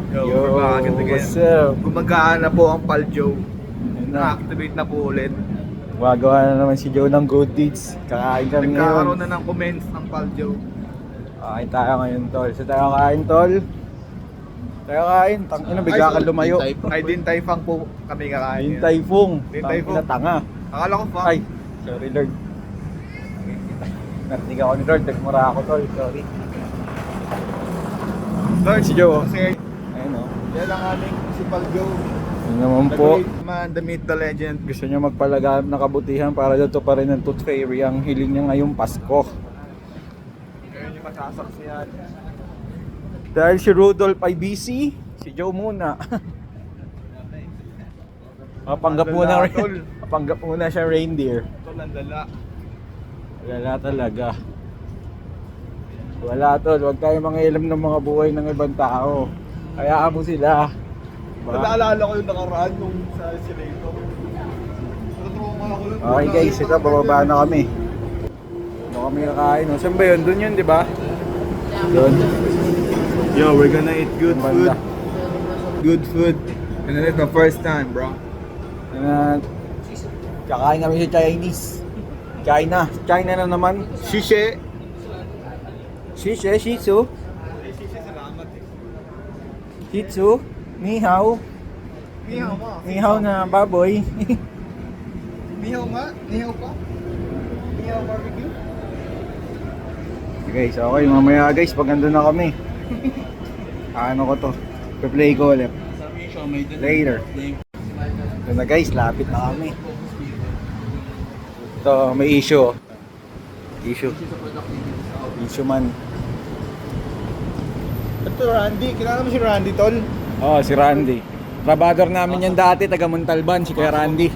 Yo, we're back again. what's up? Gumagaan na po ang Paljo. Ayun na. Na-activate na po ulit. Gumagawa na naman si Joe ng good deeds. Kakain kami Nagkakaroon ngayon. na ng comments ng Paljo. Kain tayo ngayon, tol. So tayo kain, tol. Tayo kain. Tangina, bigla ka lumayo. Ay, Din Tai Fung po kami kakain. Din Tai Fung. Din Tai Fung. Tangina, tanga. Akala ko fa. Ay, sorry Lord. Narinig ako ni Lord. Nagmura ako, tol. Sorry. Lord, Si Joe. Kasi Ayun o. yan ang aming si Paljo. Yun naman The po. great man, the myth, the legend. Gusto niya magpalaganap ng kabutihan para dito pa rin ng Tooth Fairy ang hiling niya ngayong Pasko. Ngayon yung masasaksiyan. Dahil si Rudolph ay busy, si Joe muna. Mapanggap muna, Tol. mapanggap muna siya reindeer. Ito lang dala. Wala talaga. Wala tol, huwag tayo mangialam ng mga buhay ng ibang tao. Hayaan mo sila. Naalala ko yung nakaraan nung sa Sileto. Natulungan ako nun. Okay guys, ito bababa na kami. Ano kami kakain? No? Saan ba yun? Doon yun, di ba? Doon. Yo, we're gonna eat good food. Banda. Good food. And then it's the first time, bro. Kakain kami sa Chinese. China. China na naman. Shishe. Shishi, Shih Tzu. Shishe, salamat eh. Shih Tzu. Ni hao. Nihaw ka. Ni hao na baboy. Nihaw nga? Nihaw pa? Nihaw barbecue? Guys, okay. Mamaya guys, pag nandun na kami. Ano ko to? Pe-play ko ulit. Later. Ito na guys, lapit na kami. Ito, may issue. Issue. Issue man. Ito Randy. Kilala mo si Randy, tol? Oh, si Randy. Trabador namin yan dati, taga Montalban, si Kuya Randy.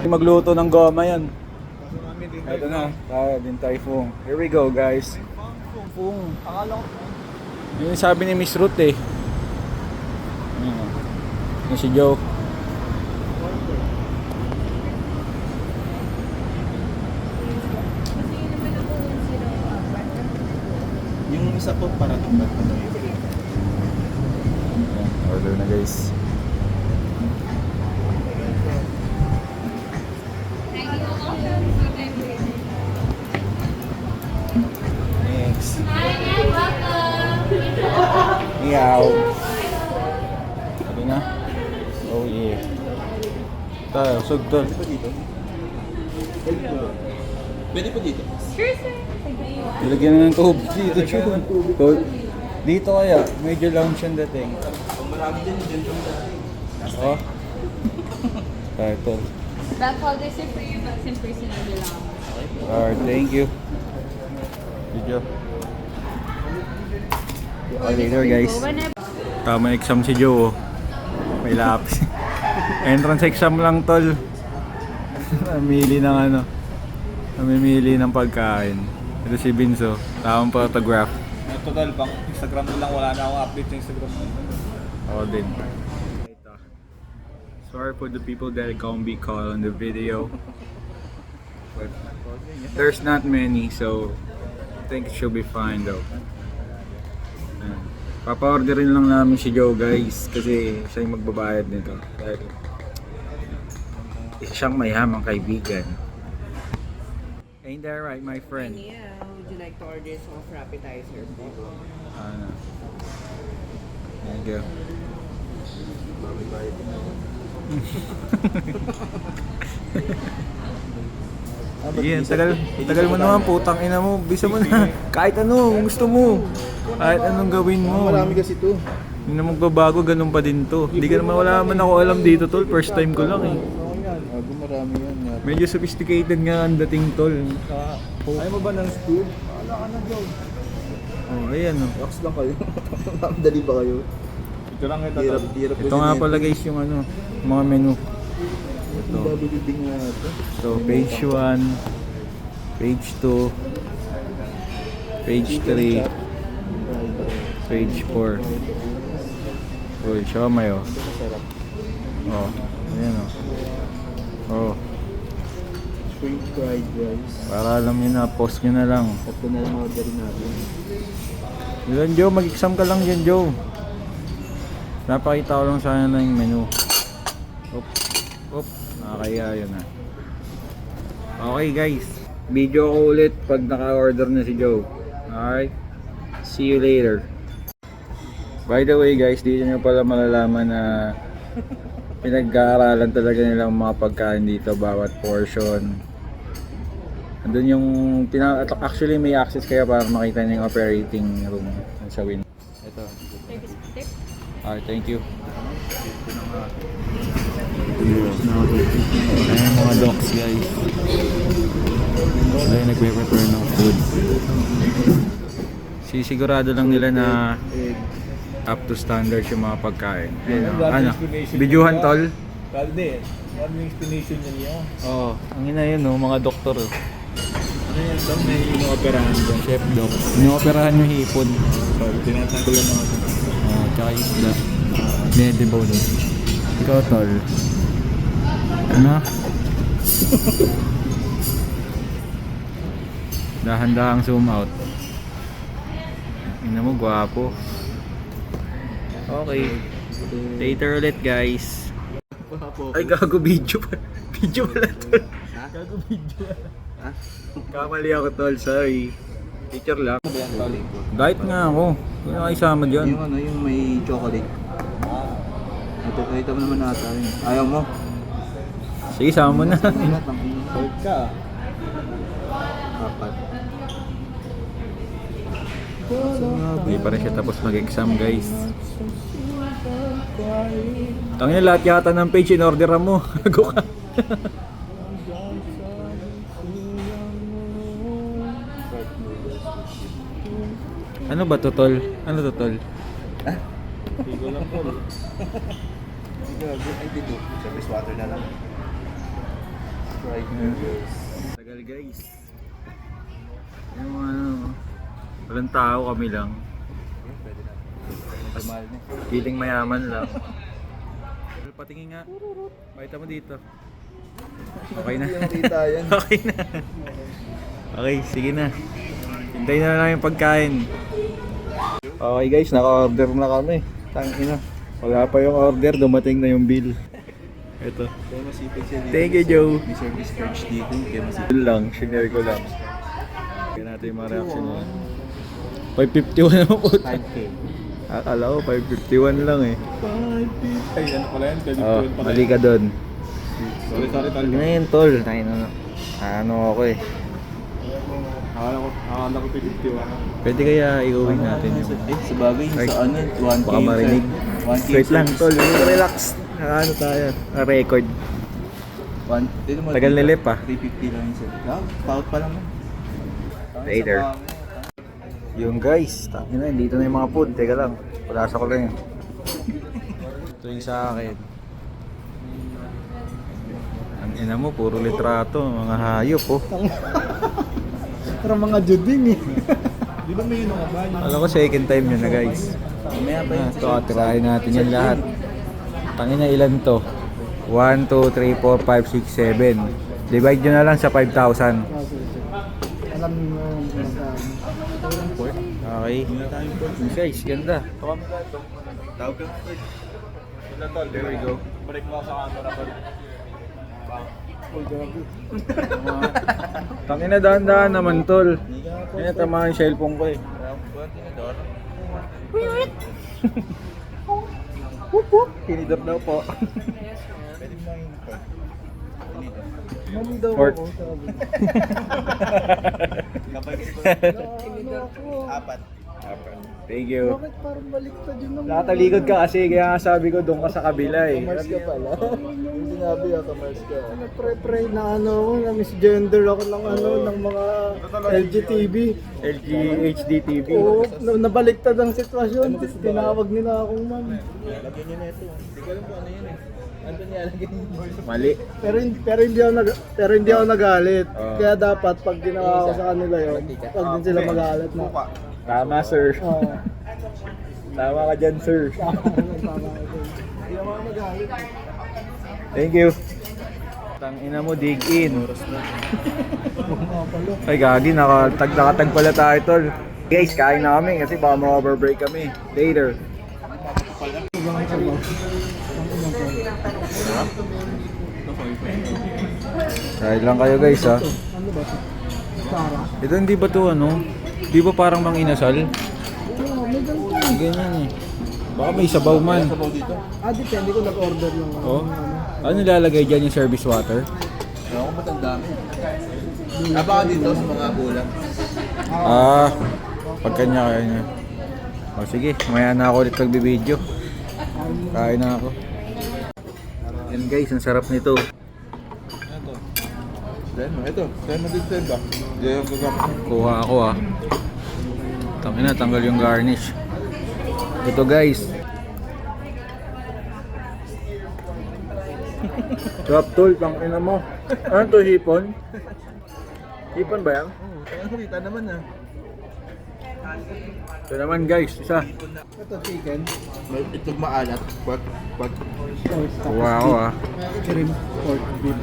Magluto ng goma yan. Kaso namin din. Ito na, tayo din Din Tai Fung. Here we go guys. Fung. Akala ko. Yun yung sabi ni Miss Ruth eh. Yan si Joe. Yung isa po para tumbat pa na Order na guys. Next. Meow. Sabi na. Oh yeah. Tayo, sugtol. Pwede po dito. Ilagyan na ng tubig dito, Chun. Dito kaya, medyo lounge yung dating. Kung marami dyan yung dati. Oh. Tayo, tol. Backholder sir for your vaccine personal lang. Alright, thank you. Video. Okay, later guys. Tama exam si Joe. Oh. May lapis. Entrance exam lang tol. Namili ng ano. Namimili ng pagkain. Ito si Binso. Tamang photograph. Total pang Instagram ko lang. Wala na akong update sa Instagram. Ako din. Sorry for the people that can't be called on the video. But there's not many, so I think it should be fine though. Papa-orderin lang namin si Joe guys kasi siya yung magbabayad nito. Dahil isa siyang mayamang kaibigan. Ain't that right, my friend? Yeah, would you like to order some for appetizer? Ano? Thank you. Sige, tagal mo naman, putang ina mo, bisa mo na. Kahit ano, gusto mo. Kahit anong gawin mo. Marami kasi to. Hindi na magbabago, ganun pa din to. Hindi ka naman, wala naman ako alam dito tol, first time ko lang eh. Oo yan. Marami yan. Medyo sophisticated nga ang dating tol. Ayaw mo ba ng stew? Wala ka na, Joe. Oh, ayan oh. Relax lang kayo. Dali ba kayo? Ito lang ito. Hirap Ito nga pala guys yung ano, mga menu. Ito. Dabiliding nga ito. So, page 1, page 2, page 3, page 4. Uy, siomay oh. Masarap. Oh, ayan oh. Oh, French fried rice. para alam nyo na, post nyo na lang. Ito na lang orderin natin. Yun Joe, mag-exam ka lang dyan Joe. Napakita ko lang sana na yung menu. Oop, nakakaya yun ha. Okay guys, video ko ulit pag naka-order na si Joe. Alright, see you later. By the way guys, dito nyo pala malalaman na pinag-aaralan talaga nilang mga pagkain dito, bawat portion. Andun yung, actually may access kayo para makita niyo yung operating room sa window. Ito. Alright, thank you. Ayan mga docs guys. Ayan, nagpe-prepare ng food. Sisigurado lang nila na up to standard yung mga pagkain. Ano? Bidyuhan tol? Hindi. Ano yung explanation niya? Oo. Ang ina yun no, mga doktor. Ano yan? Saan may inooperahan dyan? Chef doc. Inooperahan yung hipon. Sorry, tinatanggol lang ako. Tsaka isda. Edible no. Ikaw tol. Ano? Dahan-dahang zoom out. Ina mo, gwapo. Okay. Later ulit guys. Ay gago, video pa. Video pala tol. Gago, video. Kamali ako tol, sorry. Teacher lang. Diet nga ako. Hindi na isama dyan. Yung ano, yung may chocolate. Ito, kita mo naman nata yun. Ayaw mo? Sige, sama mo na. Third ka. Apat. Hindi pa rin siya tapos mag-exam guys. Tangina lahat yata ng page in order mo. Gago ka. Ano ba to tol? Ano to tol? Hindi ko lang po. Ay, dito. Service water na lang. Fried noodles. Tagal guys. Yung ano, walang tao, kami lang. Feeling mayaman lang. Patingin nga. Pakita mo dito. Okay na. Kita yan. Okay na. Okay, sige na. Hintayin na lang yung pagkain. Okay guys, naka-order na kami. Tangina. Wala pa yung order, dumating na yung bill. Ito. Kaya masipag siya dito. Thank you, Joe. May service charge dito. Kaya masipag. Yun lang, share ko lang. Kaya natin yung mga reaction nila. 551 naman po. 5K. Akala ko 551 lang eh. 5K. Ay, ano pala yan? Oh, mali ka doon. Sorry, tol. Ano yun, tol? Ano ako eh. Akala ko 51. Pwede kaya iuwi natin yung... Sa bagay, Ay, sa ano yun? 1K. Baka marinig. 1K. Wait lang, tol. Relax. Ano tayo? Record. Tagal nilip ah. 350 lang yun sir. Paut pa lang. Later. Yung guys, tangina, dito na yung mga food. Teka lang, palasa ko lang yun. Ito yung sa akin. Ang ina mo, puro litrato, mga hayop oh. Pero mga juding eh. Di ba may yun ang kabayan? Alam ko second time yun na guys. Mamaya pa yun. Ito, tirahin natin yan lahat. Tangina, ilan to? 1, 2, 3, 4, 5, 6, 7. Divide nyo na lang sa 5,000. Alam mo Okay. Guys, ganda. Tawag ka. There we go. Balik mo sa camera. Tangina, dahan-dahan naman tol. Kaya tama yung cellphone ko eh. Tinidor daw po. Pwede mo yung Mami daw ako. Apat. Thank you. Bakit parang baliktad yun naman? Nakatalikod ka kasi kaya nga sabi ko doon ka sa kabila eh. Kamars ka pala. Yung sinabi kamars ka. Pre-pre na ano ako, na misgender ako ng ano, ng mga LGTV. LG HD TV. Oo, nabaliktad ang sitwasyon. Tinawag nila akong ma'am. Lagyan nyo na ito. Hindi ko alam kung ano yun eh. Ano nilalagyan nyo? Mali. Pero hindi ako nagalit. Oo. Kaya dapat pag ginawa ko sa kanila yun, wag din sila magalit na. Tama sir. Oo. Tama ka dyan sir. Hindi ako magalit. Thank you. Tangina mo, dig in. Ay gagi, nakatag pala tayo tol. Guys, kain na kami kasi baka ma-overbreak kami. Later. ibang ano. Ang inang ko. Dahil lang kayo guys ha. Ano ba ito? Para? Ito hindi ba to ano? Di ba parang mang inasal? Oo, may ganito. Ganyan eh. Baka may sabaw man. Depende ko nag-order lang. Oh. Ano nilalagay dyan yung service water? Ewan ko ba't ang dami? Baka dito sa mga bulang. Pagkanya kaya niya. O sige, maya na ako ulit magbibideo. Kain na ako. Yan guys, ang sarap nito. Ito. Saan mo din send ba? Diyan ko Kuha ako Tangina, tanggal yung garnish. Ito guys. Sarap tol, tangina mo. Ano to, hipon? Hipon ba yan? Kita naman ah. Ito naman guys, isa. Ito chicken. May itog maalat. Pork. Kuha ako Shrimp. Pork. Beef.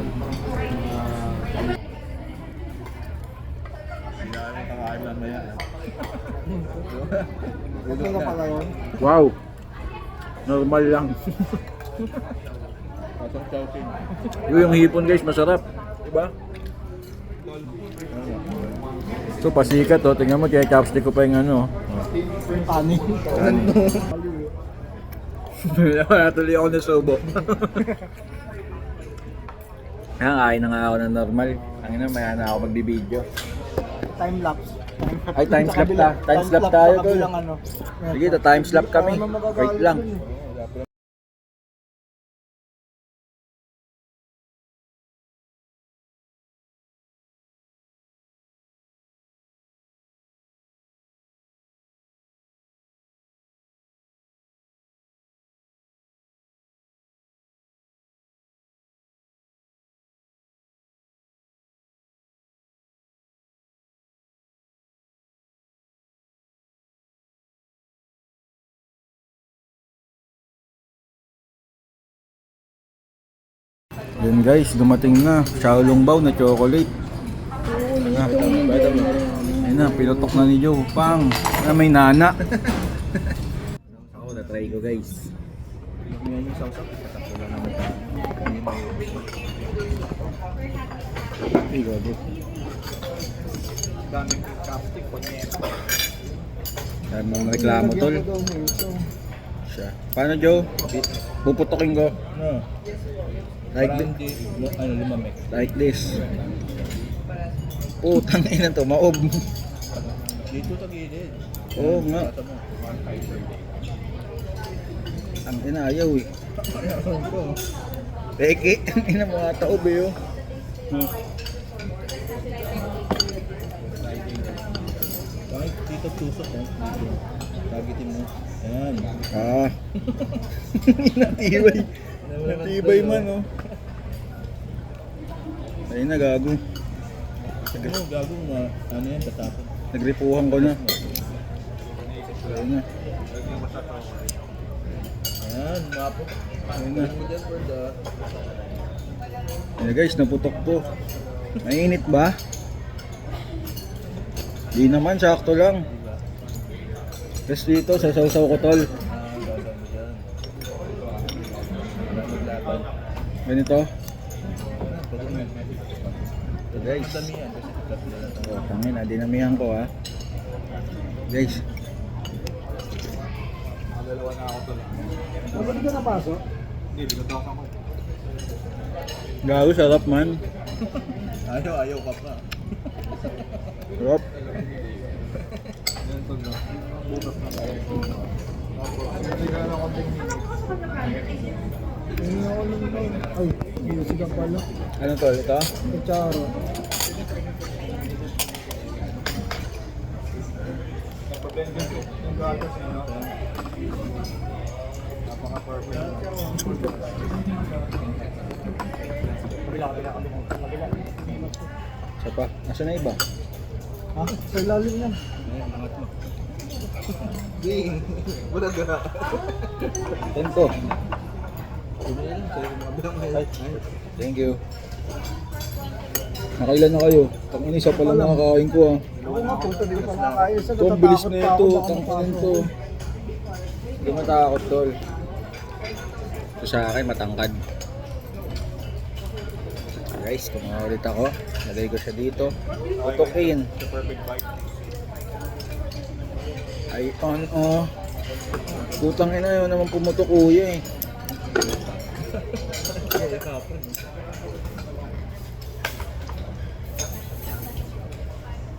Ito na pala yun. Wow. Normal lang. Yung hipon guys, masarap. Diba? So pasikat tingnan mo, kaya chopstick ko pa yung ano. Yung kanin. Natuloy ako na sobo. Ayan, kain na nga ako ng normal. Ang ina, maya na ako magbibideo. Time lapse. Ay, time slap ta. Time slap tayo, tol. Ano. Sige, time slap kami. Wait lang. Yan guys, dumating na. Xiaolong Bao na chocolate. Ayun na, pilotok na ni Joe. Pang! Na may nana. Ako na-try ko guys. Yung sausaw. Wala naman tayo. Ay, gabi. Daming chopstick. Yan mong reklamo tol. Siya. Paano Joe? Puputokin ko. No. Like Lumamig. Like this. Putang ina to, maob. Dito tagilid. Oo nga. Ang ina ayaw eh. Peke, ang ina mga taob eh oh. Bakit dito tusok eh? Dito. Tagitin mo. Ayan. Natibay. Natibay man oh. Ayun na gago. Ano gagawin na ano yan tatapon? Nagripuhan ko na. Ayun na. Ayan, mapo. Ayun na. Mo dyan for the... Ayun guys, naputok to. Mainit ba? Di naman, sakto lang. Tapos dito, sasaw-saw ko tol. gagawin mo dyan. Maglaban. Ganito. Pwede mo. Ito guys. Madami yan kasi tatlo na lang. Oh, tangin na, dinamihan ko ha. Guys, Dalawa na ako to lang. Hindi ka napasok? Hindi, binutok ako. gago, sarap man. Ayaw ka pa. Sarap. Yan to no. Bukas na tayo. Hindi ka na konting Hindi ako lang. Ay, music ang pala. Ano tol, ito? Kutsara. yung gatas niyo. Napaka-perfect. Isa pa. Nasaan na iba? Ha? Sa ilalim yan. Ayan, angat mo. Ding! Wala ka. Tento. Ayan, sa'yo mga bilang ngayon. Thank you. Nakailan na kayo? Tangin isa pa lang nakakain ko ah. Ako nga, puto, di ko pa nakakaya. Ito, ang bilis na ito. Tangin to. Hindi matakot tol. Ito sa akin, matangkad. Guys, kumuha ulit ako. Lagay ko siya dito. Tutukin. The perfect bite. Ay, on. Putang ina yun naman pumutok kuya eh.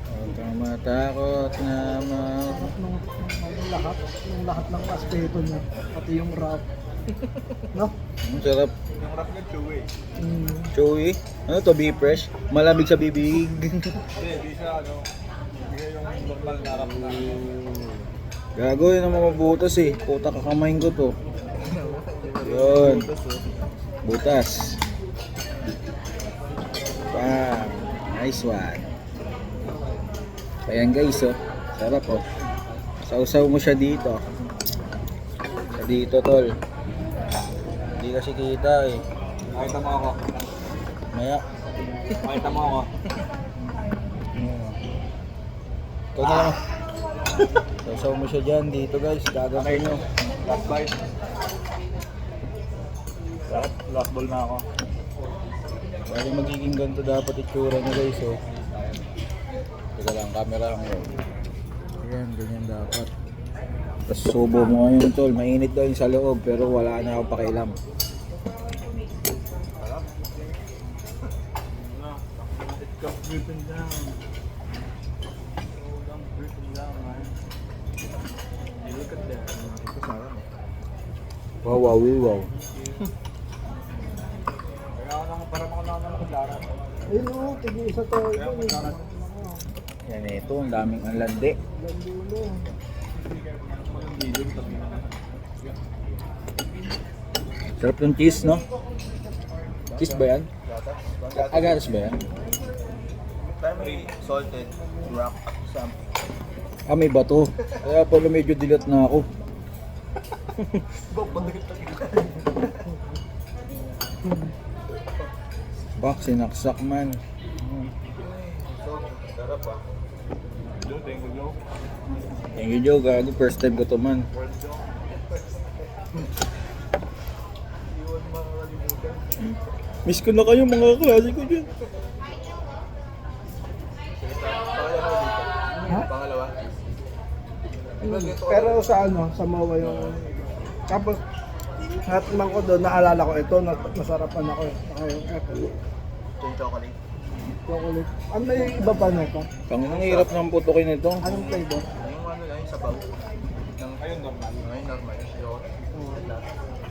Huwag kang matakot na Nung lahat ng aspeto niya, pati yung rap. No? Ang sarap. Yung wrap niya chewy. Chewy. Ano to, beef fresh? Malamig sa bibig. Hindi siya ano. Hindi yung normal na wrap na. Gago yun ang mabutas eh. Puta kakamain ko to. Yun. Butas. Bam. Nice one. Ayan guys oh. Sarap oh. Sausaw mo siya dito. Sa dito tol. Hindi kasi kita eh. Makita mo ako. Maya. Makita mo ako. Ito na lang. Sausaw mo siya dyan dito guys. Gagawin nyo. Last bite. Last ball na ako. Bali magiging ganito dapat itsura nyo guys oh. Teka lang, camera lang yun. Ayan, ganyan dapat. Tapos subo mo ngayon tol. Mainit daw yung sa loob pero wala na akong pakialam. Sarap. It comes dripping down. So damn dripping down, man. Hey, look at that. Ito sarap. Wow. Kaya ako nang parang ako nang naglaran. Ayun o, tig-isa to. Kaya ako naglaran. Yan ito, ang daming ang landi. Landulo. Sarap yung cheese no? Cheese ba yan? Agaras ba yan? Primary salted rock something. Ah, may bato. Kaya pala medyo dilat na ako. Bak, sinaksak man. Sarap ah. Thank you, Joe. Thank you Joe, gago. First time ko to man. Word Joe. Iwan makakalimutan. Miss ko na kayo mga klase ko dyan. Pangalawa dito. Ha? Pangalawa. Pero sa ano, sa Mawa yung... Tapos, natikman ko doon, naalala ko ito, nasarapan ako. Saka yung apple. Yung chocolate. Chocolate. Ano may iba pa na ito? Ang hirap ng putukin ito. Anong flavor? Yung ano lang, yung sabaw. Ayun normal. Ayun normal.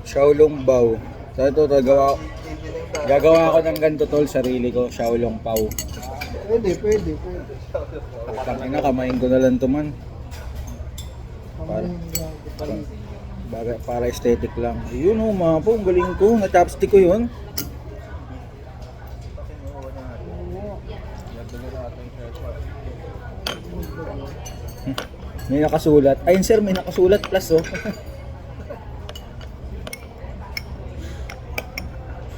Xiaolong Bao. So ito, gagawa ko ng ganito tol, sarili ko. Xiaolong Pao. Pwede. Tangina, kamain ko na lang to man. Para aesthetic lang. Yun oh, mga po, ang galing ko. Na-chopstick ko yun. May nakasulat. Ayun sir, may nakasulat plus oh.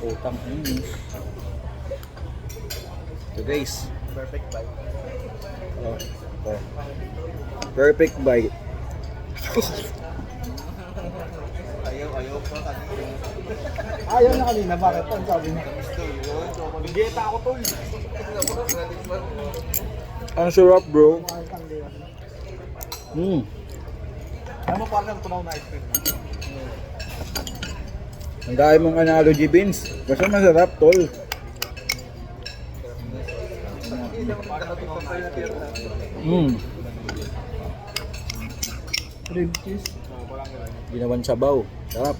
Utang ini. So guys. Perfect bite. Oh. Perfect bite. Ayaw pa kanina. Ayaw na kanina, bakit? Ang sabi niya? Dieta ako tol. Ang sarap bro. Alam mo parang tunaw na ice cream. Ang dahil mong analogy beans. Basta masarap tol. Cream cheese. Ginawan sabaw. Sarap.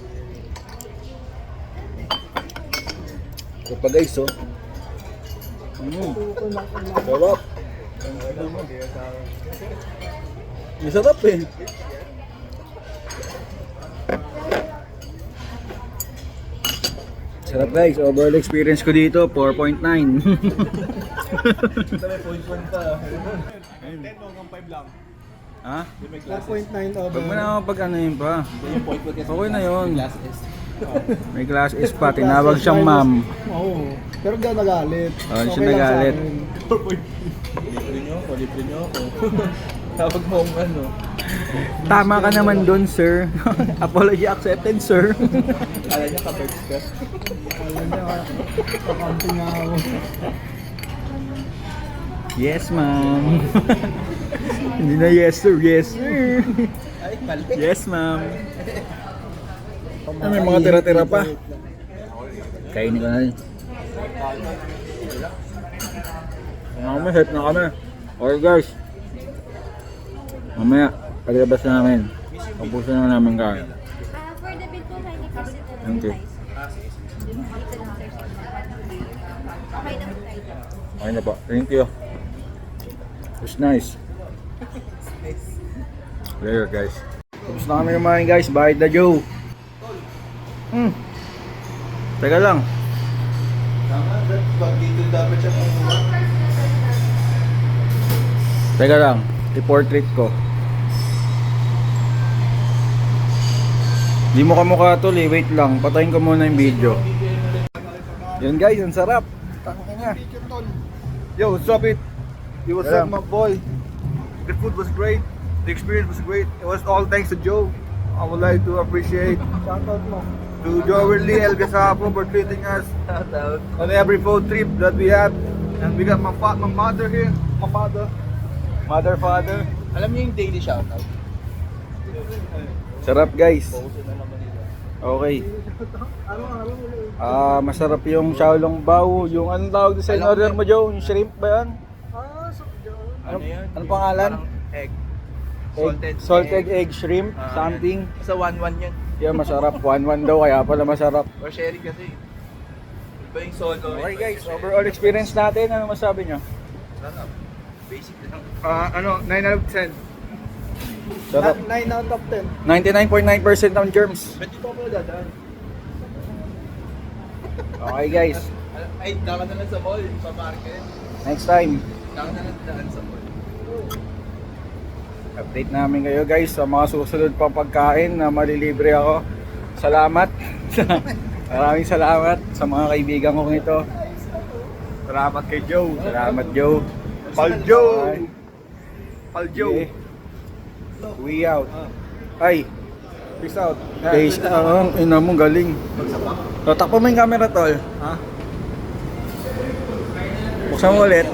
Ito pa guys oh. Sarap. Masarap eh. Sarap guys. Overall experience ko dito 4.9. Ito may point pa. 10 hanggang 5 lang. Ha? 4.9 over. Pag mo na pag ano yun pa. Yung point kasi Okay na yun. May class S pa. Tinawag siyang ma'am. Oo. Pero di ako nagalit. Oh, hindi siya lang sa nagalit. akin. libre nyo ako. Tawag mo ang ano. Tama ka naman dun, sir. Apology accepted, sir. Kala niya ka-birds ka. Alam niya, kakampi nga ako. Yes, ma'am. Hindi na yes, sir. Yes, sir. Ay, mali. Yes, ma'am. May mga tira-tira pa. Kainin ko na rin. Mamaya, set na kami. Okay guys. Mamaya, palilabas na namin. Ubusin na namin kain. For the bill po, hindi kasi ito Thank you. Dito lang, sir. Okay lang tayo. Okay na po. Thank you. It's nice. Later guys. Tapos na kami kumain guys. Bahid na Joe. Teka lang. Tama, pag dito dapat siya kumuha. Teka lang. I-portrait ko. Di mo kamukha tol eh. Wait lang. Patayin ko muna yung video. Yun guys. Ang sarap. Tangin niya. Yo, what's up it? Yo, what's Yeah. up my boy? The food was great. The experience was great. It was all thanks to Joe. I would like to appreciate Shoutout mo. to Joe Lee El Gasapo for treating us on every road trip that we have. And we got my mother here. My father. Father. Alam niyo yung daily shoutout? Sarap guys. Okay. Masarap yung Xiaolong Bao. Yung anong tawag sa in-order mo Joe? Yung shrimp ba yan? Ano yan? Anong pangalan? Egg. Salted egg shrimp, something. Sa 1-1 yan. Yeah, masarap. 1-1 daw, kaya pala masarap. Or sharing kasi. Iba yung solo. Okay guys, overall experience natin, ano masabi nyo? Sarap. Basic lang. 9 out of 10. Sarap. 9 out of 10. 99.9% ng germs. Ba't dito ako dadaan? Okay guys, Ay, daka na lang sa mall. Paparkin. next time, Daka na lang daan sa mall. update namin kayo guys sa mga susunod pang pagkain na malilibre ako. Salamat. Maraming salamat sa mga kaibigan kong ito. Salamat kay Joe. Salamat Joe. Pal Joe. Bye. Pal Joe. Okay. We out. Ay, Peace out. peace out. Ina mo galing. Takpo mo yung camera tol. Ha? Buksan mo ulit.